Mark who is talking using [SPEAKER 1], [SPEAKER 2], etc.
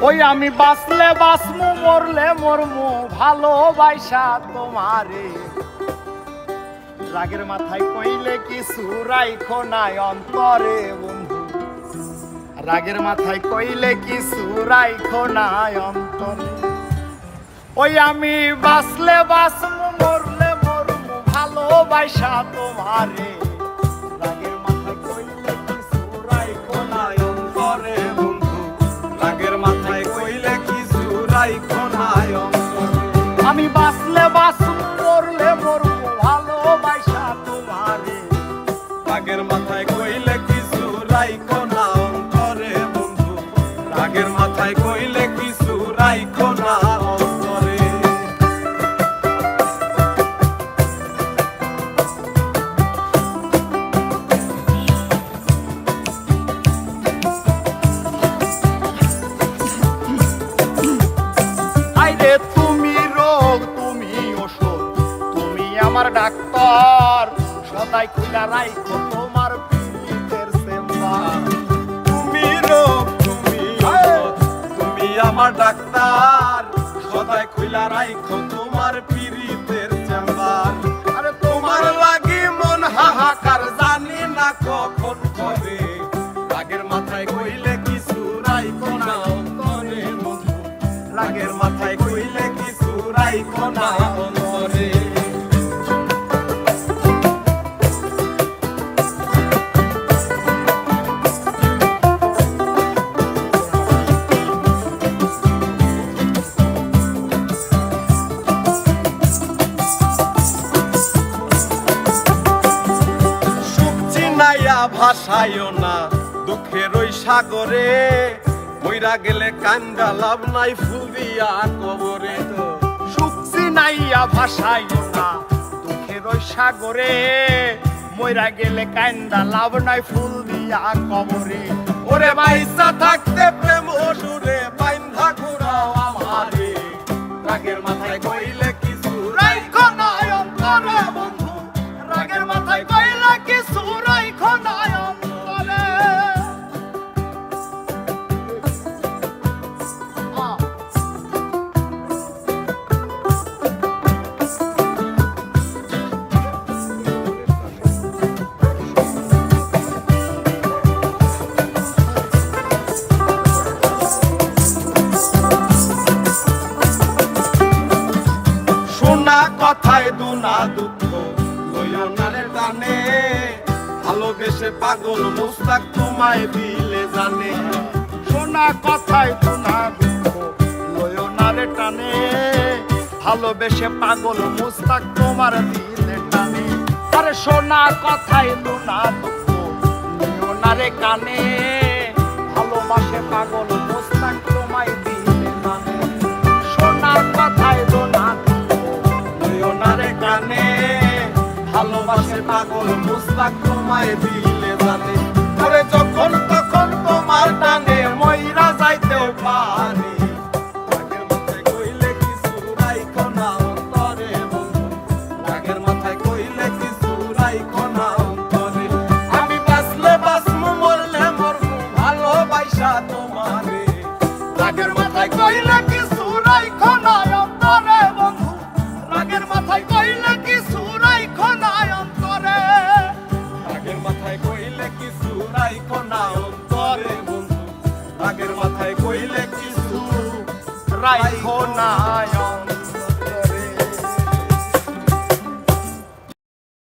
[SPEAKER 1] ওই আমি বাঁচলে বাঁচমু মরলে মরমু ভালোবাসা তোমারে রাগের মাথায় কইলে কিছু রাইখো নাই অন্তরে বন্ধু রাগের মাথায় কইলে কিছু রাইখো নাই অন্তরে ওই আমি বাঁচলে বাঁচমু মরলে মরমু ভালোবাসা তোমারে রাগের মাথায় কইলে কিছু রাইখো নাই অন্তরে বন্ধু রাগের মাথায় কইলে কিছু রাইখো নাই অন্তরে আমি বাঁচলে বাঁচমু মরলে মরমু ভালোবাসা তোমারে রাগের মাথায় কইলে কিছু রাইখো না অন্তরে বন্ধু রাগের মাথায় কইলে কিছু রাইখো না অন্তরে আইরে তুমি রোগ তুমি ওষুধ তুমি আমার ডাক্তার সদাই খুলা রাইখো তোমার পীড়িতের চেম্বার তুমি রোগ তুমি ওষুধ তুমি আমার ডাক্তার সদাই খুলা রাইখো তোমার পীড়িতের চেম্বার আরে তোমার লাগি মন হাহাকার জানি না কখন হবে রাগের মাথায় কইলে কিছু রাইখো না অন্তরে বন্ধু রাগের মাথায় কইলে কিছু রাইখো না অন্তরে ভাসাইও না দুঃখের ওই সাগরে মইরা গেলে কান্দা লাভ নাই ফুল দিয়া কবরে সুখছি নাইয়া ভাসাইও না দুঃখের ওই সাগরে মইরা গেলে কান্দা লাভ নাই ফুল দিয়া কবরে ওরে বাইসা থাকতে প্রেম অসুরে বাইন্ধা ঘুরাও আমারে রাগের মাথায় কইলে কিছু রাইখো না অন্তরে বন্ধু রাগের মাথায় কইলে কিছু রাইখো না অন্তরে শোনা কথায় দুনা দুঃখ লইও না রে টানে ভালোবেসে পাগল মুস্তাক তোমায় দিলে জানে শোনা কথায় দুনা দুঃখ লইও না রে টানে ভালোবেসে পাগল মুস্তাক তোমার দিলে টানে আরে শোনা কথায় দুনা দুঃখ লইও না রে কানে ভালোবাসে পাগল মুস্তাক তোমায় দিলে জানে শোনা কথায় দুনা কানে ভালোবাসে পাগল মুস্তাক তোমায় দিলে জানে ওরে যখন তখন তোমার টানে মইরা যাইতেও পারি রাগের মাথায় কইলে কিছু রাইখো না অন্তরে বন্ধু রাগের মাথায় কইলে কিছু রাইখো না অন্তরে আমি বাঁচলে বাঁচমু মরলে মরমু ভালোবাসা তোমারে রাগের মাথায় কইলে কিছু রাইখো না অন্তরে বন্ধু রাগের মাথায় কইলে কিছু রাইখো না অন্তরে রাগের মাথায় কইলে কিছু রাইখো না অন্তরে বন্ধু রাগের মাথায় কইলে কিছু রাইখো না।